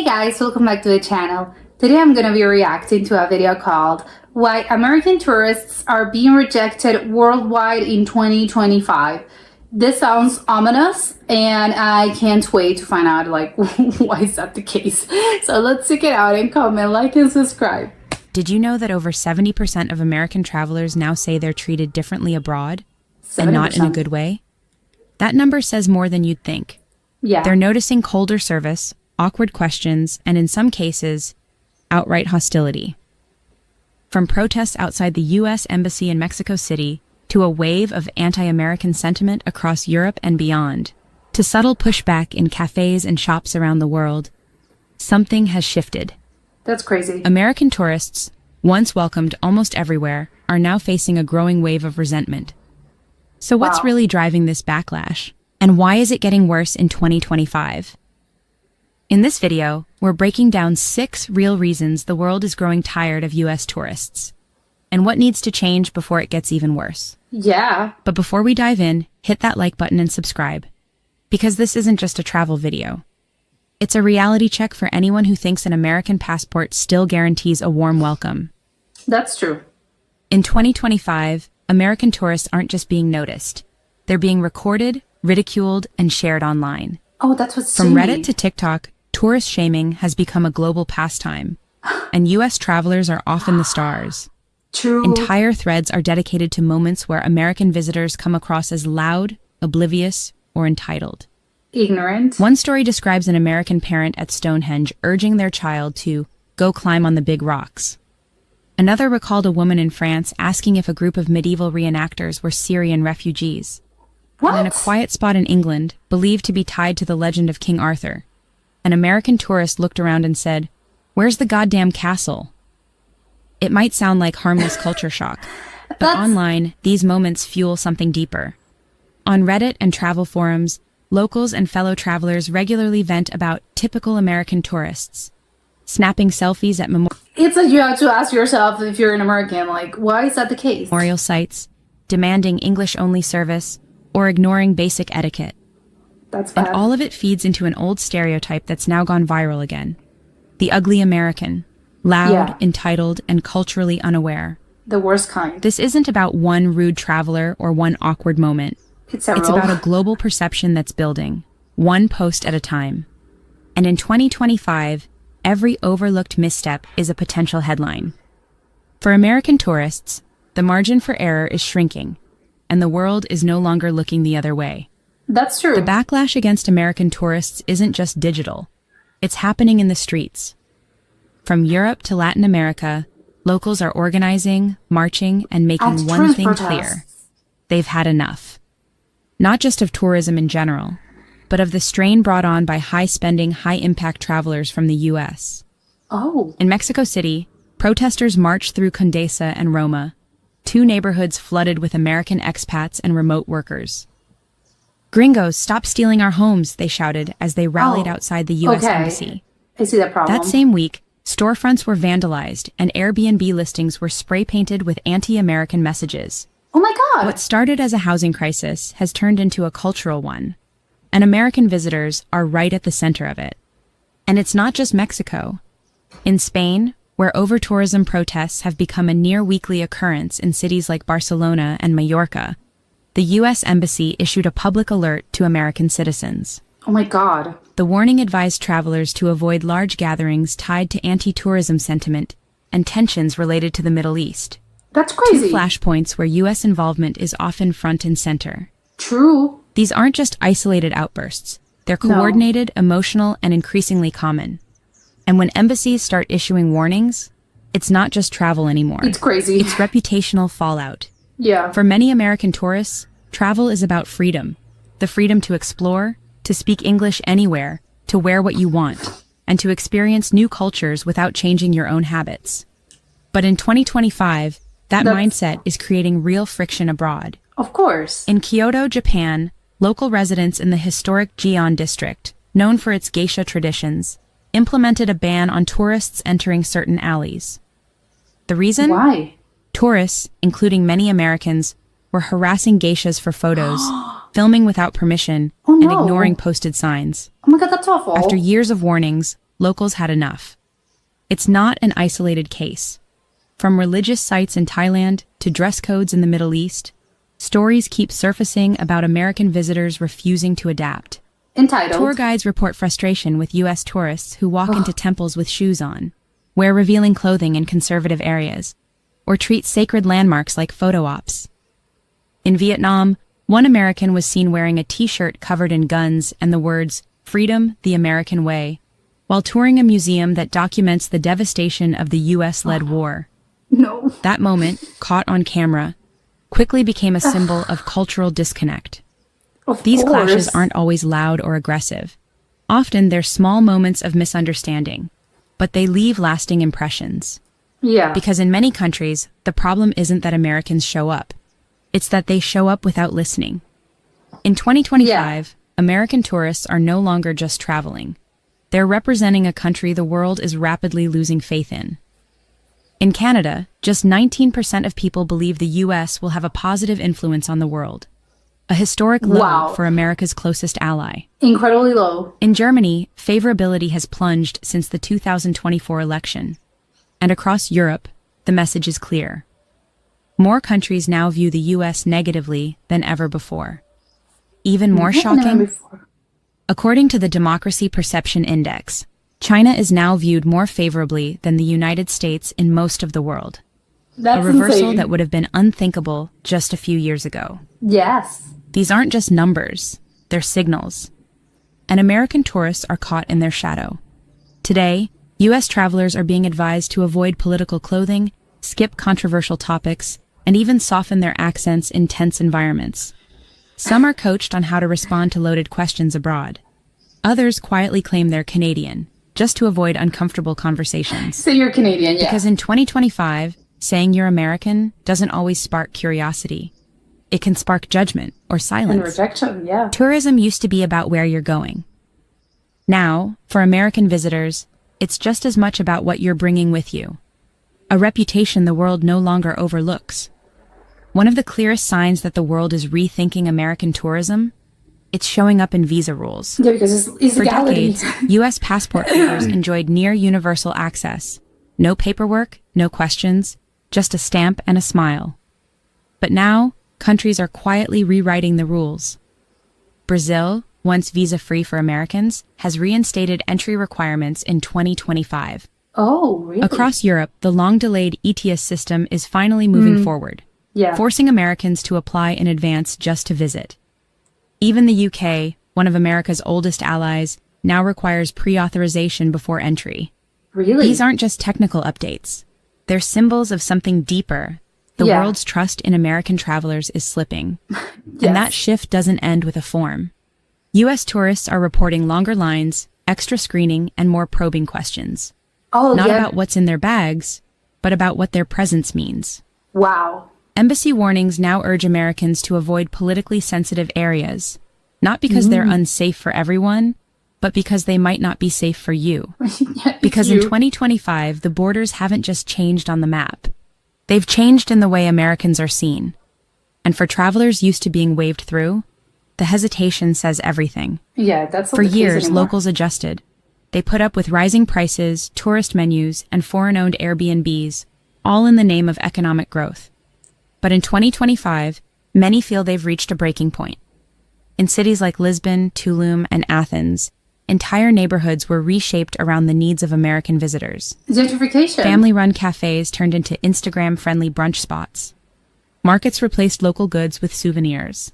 guys, welcome back to the channel. Today I'm gonna be reacting to a video called Why American Tourists Are Being Rejected Worldwide in 2025. This sounds ominous and I can't wait to find out like why is that the case. So let's check it out and comment, like, and subscribe. Did you know that over 70% of American travelers now say they're treated differently abroad 70%. and not in a good way? That number says more than you'd think. Yeah. They're noticing colder service, awkward questions, and in some cases, outright hostility. From protests outside the U.S. Embassy in Mexico City to a wave of anti-American sentiment across Europe and beyond, to subtle pushback in cafes and shops around the world, something has shifted. That's crazy. American tourists, once welcomed almost everywhere, are now facing a growing wave of resentment. So what's Wow. really driving this backlash? And why is it getting worse in 2025? In this video, we're breaking down 6 real reasons the world is growing tired of US tourists, and what needs to change before it gets even worse. Yeah. But before we dive in, hit that like button and subscribe, because this isn't just a travel video. It's a reality check for anyone who thinks an American passport still guarantees a warm welcome. That's true. In 2025, American tourists aren't just being noticed. They're being recorded, ridiculed, and shared online. Oh, that's what's From Reddit to TikTok, tourist shaming has become a global pastime, and US travelers are often the stars. True. Entire threads are dedicated to moments where American visitors come across as loud, oblivious, or entitled. Ignorant. One story describes an American parent at Stonehenge urging their child to go climb on the big rocks. Another recalled a woman in France asking if a group of medieval reenactors were Syrian refugees. What? And in a quiet spot in England, believed to be tied to the legend of King Arthur, an American tourist looked around and said, "Where's the goddamn castle?" It might sound like harmless culture shock, but online, these moments fuel something deeper. On Reddit and travel forums, locals and fellow travelers regularly vent about typical American tourists, snapping selfies at It's like you have to ask yourself, if you're an American, like, why is that the case? memorial sites, demanding English-only service, or ignoring basic etiquette. That's And bad. all of it feeds into an old stereotype that's now gone viral again. The ugly American, loud, Yeah. entitled, and culturally unaware. The worst kind. This isn't about one rude traveler or one awkward moment. It's It's about a global perception that's building, one post at a time. And in 2025, every overlooked misstep is a potential headline. For American tourists, the margin for error is shrinking, and the world is no longer looking the other way. That's true. The backlash against American tourists isn't just digital. It's happening in the streets. From Europe to Latin America, locals are organizing, marching, and making At one tourist thing protests. clear. They've had enough. Not just of tourism in general, but of the strain brought on by high-spending, high-impact travelers from the U.S. Oh. In Mexico City, protesters marched through Condesa and Roma, 2 neighborhoods flooded with American expats and remote workers. "Gringos, stop stealing our homes," they shouted as they rallied Oh, outside the U.S. okay. Embassy. I see that problem. That same week, storefronts were vandalized and Airbnb listings were spray-painted with anti-American messages. Oh my god. What started as a housing crisis has turned into a cultural one, and American visitors are right at the center of it. And it's not just Mexico. In Spain, where over-tourism protests have become a near-weekly occurrence in cities like Barcelona and Mallorca, the U.S. Embassy issued a public alert to American citizens. Oh my god. The warning advised travelers to avoid large gatherings tied to anti-tourism sentiment and tensions related to the Middle East. That's 2 crazy. flashpoints where U.S. involvement is often front and center. True. These aren't just isolated outbursts. They're No. coordinated, emotional, and increasingly common. And when embassies start issuing warnings, it's not just travel anymore. It's crazy. It's reputational fallout. Yeah. For many American tourists, travel is about freedom. The freedom to explore, to speak English anywhere, to wear what you want, and to experience new cultures without changing your own habits. But in 2025, that That's- mindset is creating real friction abroad. Of course. In Kyoto, Japan, local residents in the historic Gion district, known for its geisha traditions, implemented a ban on tourists entering certain alleys. The reason? Why? Tourists, including many Americans, were harassing geishas for photos, filming without permission, Oh, and no. ignoring posted signs. Oh my god, that's awful. After years of warnings, locals had enough. It's not an isolated case. From religious sites in Thailand to dress codes in the Middle East, stories keep surfacing about American visitors refusing to adapt. Entitled. Tour guides report frustration with U.S. tourists who walk into temples with shoes on, wear revealing clothing in conservative areas, or treat sacred landmarks like photo ops. In Vietnam, one American was seen wearing a t-shirt covered in guns and the words, "Freedom, the American Way," while touring a museum that documents the devastation of the U.S.-led war. No. That moment, caught on camera, quickly became a symbol of cultural disconnect. Of These course. clashes aren't always loud or aggressive. Often they're small moments of misunderstanding, but they leave lasting impressions. Yeah. Because in many countries, the problem isn't that Americans show up. It's that they show up without listening. In 2025, American tourists are no longer just traveling. They're representing a country the world is rapidly losing faith in. In Canada, just 19% of people believe the U.S. will have a positive influence on the world. A historic low Wow. for America's closest ally. Incredibly low. In Germany, favorability has plunged since the 2024 election. And across Europe, the message is clear. More countries now view the U.S. negatively than ever before. Even more Never shocking, before. according to the Democracy Perception Index, China is now viewed more favorably than the United States in most of the world. That's A reversal insane. that would have been unthinkable just a few years ago. Yes. These aren't just numbers, they're signals. And American tourists are caught in their shadow. Today, U.S. travelers are being advised to avoid political clothing, skip controversial topics, and even soften their accents in tense environments. Some are coached on how to respond to loaded questions abroad. Others quietly claim they're Canadian, just to avoid uncomfortable conversations. So you're Canadian, yeah. Because in 2025, saying you're American doesn't always spark curiosity. It can spark judgment or And silence. rejection, yeah. Tourism used to be about where you're going. Now, for American visitors, it's just as much about what you're bringing with you. A reputation the world no longer overlooks. One of the clearest signs that the world is rethinking American tourism, it's showing up in visa rules. Yeah, because it's For legality. decades, U.S. passport holders enjoyed near universal access. No paperwork, no questions, just a stamp and a smile. But now, countries are quietly rewriting the rules. Brazil, once visa-free for Americans, has reinstated entry requirements in 2025. Oh, really? Across Europe, the long-delayed ETIAS system is finally moving forward, Yeah. forcing Americans to apply in advance just to visit. Even the UK, one of America's oldest allies, now requires pre-authorization before entry. Really? These aren't just technical updates. They're symbols of something deeper. The Yeah. world's trust in American travelers is slipping. Yes. And that shift doesn't end with a form. U.S. tourists are reporting longer lines, extra screening, and more probing questions. Oh, Not yeah. about what's in their bags, but about what their presence means. Wow. Embassy warnings now urge Americans to avoid politically sensitive areas, not because they're unsafe for everyone, but because they might not be safe for you. Yeah, Because in 2025, the borders haven't just changed on the map. They've changed in the way Americans are seen. And for travelers used to being waved through, the hesitation says everything. Yeah, that's not For the case years, anymore. locals adjusted. They put up with rising prices, tourist menus, and foreign-owned Airbnbs, all in the name of economic growth. But in 2025, many feel they've reached a breaking point. In cities like Lisbon, Tulum, and Athens, entire neighborhoods were reshaped around the needs of American visitors. Gentrification. Family-run cafes turned into Instagram-friendly brunch spots. Markets replaced local goods with souvenirs.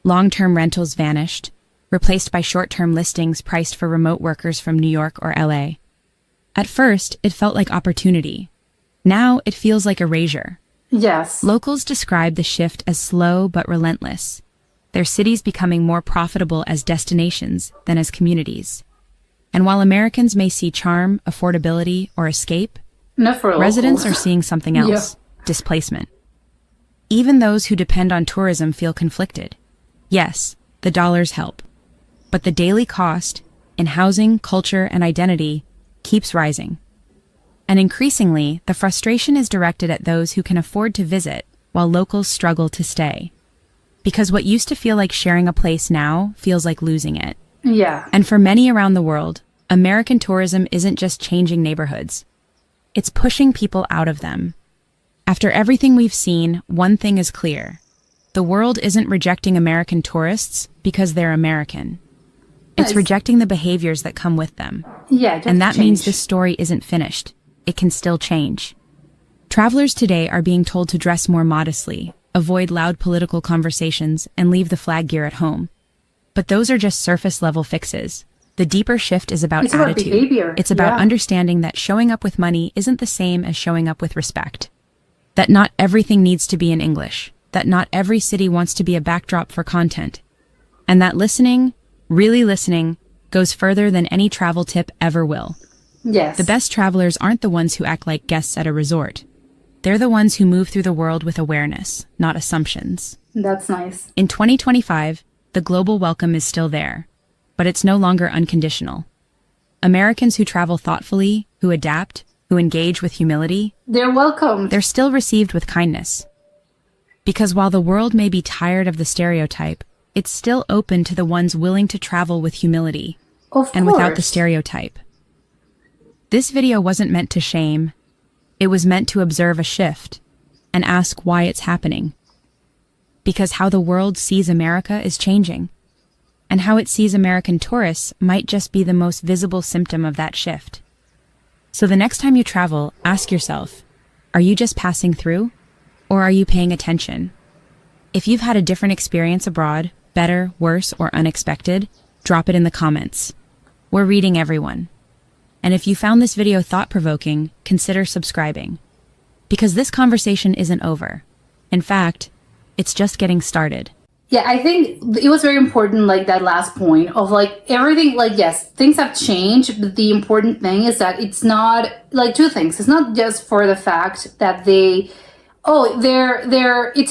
Long-term rentals vanished, replaced by short-term listings priced for remote workers from New York or LA. At first, it felt like opportunity. Now, it feels like erasure. Yes. Locals describe the shift as slow but relentless, their cities becoming more profitable as destinations than as communities. And while Americans may see charm, affordability, or escape, Not for residents are locals. seeing something else, displacement. Even those who depend on tourism feel conflicted. Yes, the dollars help, but the daily cost in housing, culture, and identity keeps rising. And increasingly, the frustration is directed at those who can afford to visit while locals struggle to stay. Because what used to feel like sharing a place now feels like losing it. Yeah. And for many around the world, American tourism isn't just changing neighborhoods. It's pushing people out of them. After everything we've seen, one thing is clear. The world isn't rejecting American tourists because they're American. It's Nice. rejecting the behaviors that come with them. Yeah, just And that means change. this story isn't finished. It can still change. Travelers today are being told to dress more modestly, avoid loud political conversations, and leave the flag gear at home. But those are just surface-level fixes. The deeper shift is about It's about attitude. behavior, It's about yeah. understanding that showing up with money isn't the same as showing up with respect. That not everything needs to be in English. That not every city wants to be a backdrop for content. And that listening, really listening, goes further than any travel tip ever will. Yes. The best travelers aren't the ones who act like guests at a resort. They're the ones who move through the world with awareness, not assumptions. That's nice. In 2025, the global welcome is still there, but it's no longer unconditional. Americans who travel thoughtfully, who adapt, who engage with humility, They're welcome. they're still received with kindness. Because while the world may be tired of the stereotype, it's still open to the ones willing to travel with humility Of and course. without the stereotype. This video wasn't meant to shame. It was meant to observe a shift and ask why it's happening. Because how the world sees America is changing, and how it sees American tourists might just be the most visible symptom of that shift. So the next time you travel, ask yourself, are you just passing through, or are you paying attention? If you've had a different experience abroad, better, worse, or unexpected, drop it in the comments. We're reading everyone. And if you found this video thought-provoking, consider subscribing. Because this conversation isn't over. In fact, it's just getting started. Yeah, I think it was very important, like that last point of like everything, like, yes, things have changed, but the important thing is that it's not like two things. It's not just for the fact that it's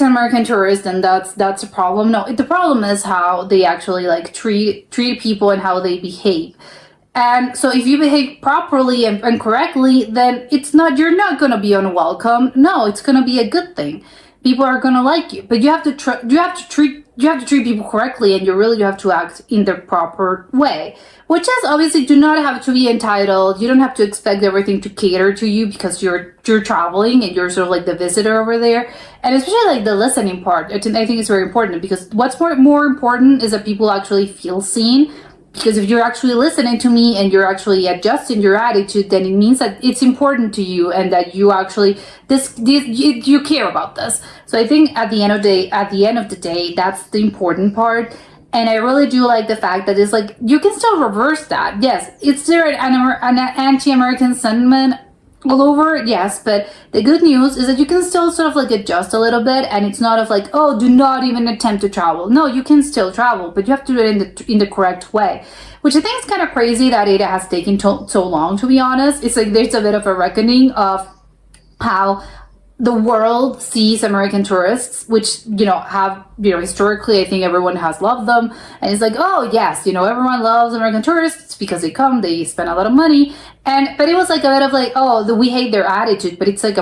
an American tourist and that's a problem. No, the problem is how they actually like treat people and how they behave. And so if you behave properly and correctly, then you're not going to be unwelcome. No, it's going to be a good thing. People are going to like you, but you have to treat people correctly, and you really do have to act in the proper way, which is obviously do not have to be entitled. You don't have to expect everything to cater to you because you're traveling and you're sort of like the visitor over there. And especially like the listening part, I think it's very important, because what's more important is that people actually feel seen. Because if you're actually listening to me and you're actually adjusting your attitude, then it means that it's important to you and that you actually you care about this. So I think at the end of the day, that's the important part. And I really do like the fact that it's like you can still reverse that. Yes, it's there an anti-American sentiment all over, yes, but the good news is that you can still sort of like adjust a little bit, and it's not of like, oh, do not even attempt to travel. No, you can still travel, but you have to do it in the correct way, which I think is kind of crazy that it has taken so long, to be honest. It's like there's a bit of a reckoning of how the world sees American tourists, which, have, historically, I think everyone has loved them. And it's like, oh, yes, everyone loves American tourists because they come, they spend a lot of money. But it was like a bit of like, oh, we hate their attitude, but it's like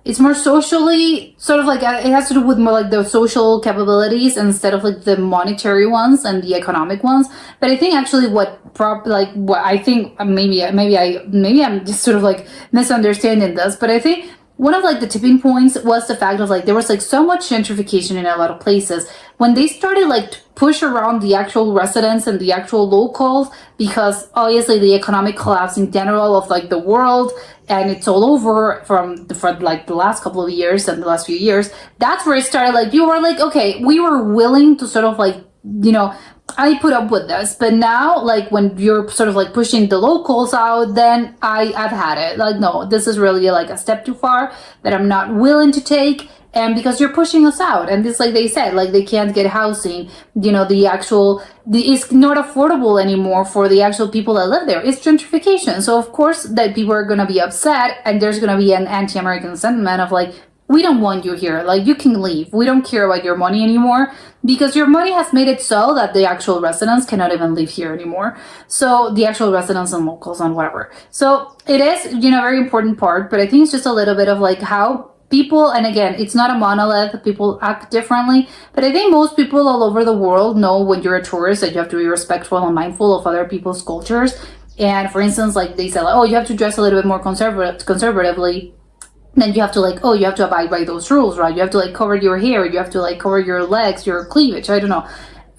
it's more socially, sort of like, it has to do with more like the social capabilities instead of like the monetary ones and the economic ones. But I think actually what I think, maybe I'm just sort of like misunderstanding this, but I think one of like the tipping points was the fact of like there was like so much gentrification in a lot of places when they started like to push around the actual residents and the actual locals, because obviously the economic collapse in general of like the world, and it's all over for like the last couple of years and the last few years. That's where it started. Like you were like, okay, we were willing to sort of like, I put up with this, but now, like, when you're sort of like pushing the locals out, then I've had it. Like, no, this is really like a step too far that I'm not willing to take. And because you're pushing us out, and it's like they said, like they can't get housing, it's not affordable anymore for the actual people that live there. It's gentrification. So of course that people are going to be upset, and there's going to be an anti-American sentiment of like, we don't want you here. Like, you can leave. We don't care about your money anymore, because your money has made it so that the actual residents cannot even live here anymore. So the actual residents and locals and whatever. So it is, very important part, but I think it's just a little bit of like how people, and again, it's not a monolith, people act differently, but I think most people all over the world know when you're a tourist that you have to be respectful and mindful of other people's cultures. And for instance, like they say, like, oh, you have to dress a little bit more conservatively. Then you have to like, oh, you have to abide by those rules, right? You have to like cover your hair, you have to like cover your legs, your cleavage, I don't know.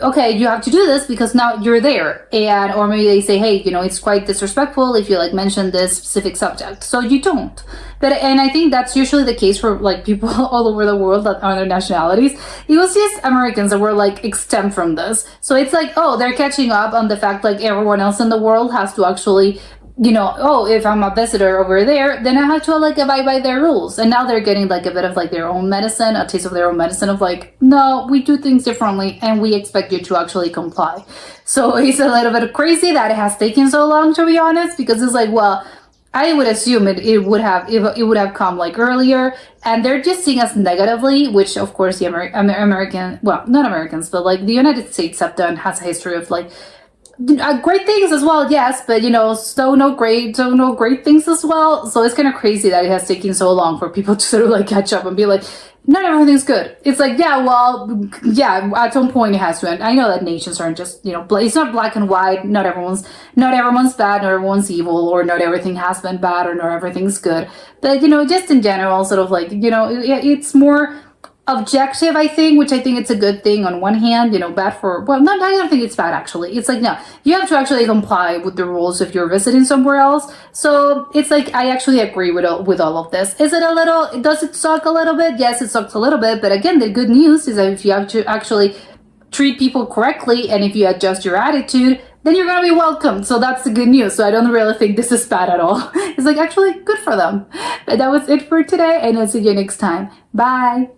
Okay, you have to do this because now you're there. And or maybe they say, hey, it's quite disrespectful if you like mention this specific subject, so you don't. And I think that's usually the case for like people all over the world that other nationalities. It was just Americans that were like exempt from this. So it's like, oh, they're catching up on the fact like everyone else in the world has to actually, oh, if I'm a visitor over there, then I have to like abide by their rules. And now they're getting like a bit of like their own medicine, a taste of their own medicine of like, no, we do things differently and we expect you to actually comply. So it's a little bit crazy that it has taken so long, to be honest, because it's like, well, I would assume it would have come like earlier, and they're just seeing us negatively, which of course the American, well, not Americans, but like the United States has a history of like great things as well, yes, but so no great things as well. So it's kind of crazy that it has taken so long for people to sort of like catch up and be like, not everything's good. It's like, yeah, at some point it has to end. I know that nations aren't just, it's not black and white. Not everyone's bad, not everyone's evil, or not everything has been bad, or not everything's good. But, just in general, sort of like, it's more objective, I think, which I think it's a good thing on one hand, bad for, well, I don't think it's bad actually. It's like, no, you have to actually comply with the rules if you're visiting somewhere else. So it's like, I actually agree with all of this. Does it suck a little bit? Yes, it sucks a little bit. But again, the good news is that if you have to actually treat people correctly and if you adjust your attitude, then you're going to be welcomed. So that's the good news. So I don't really think this is bad at all. It's like actually good for them. But that was it for today, and I'll see you next time. Bye.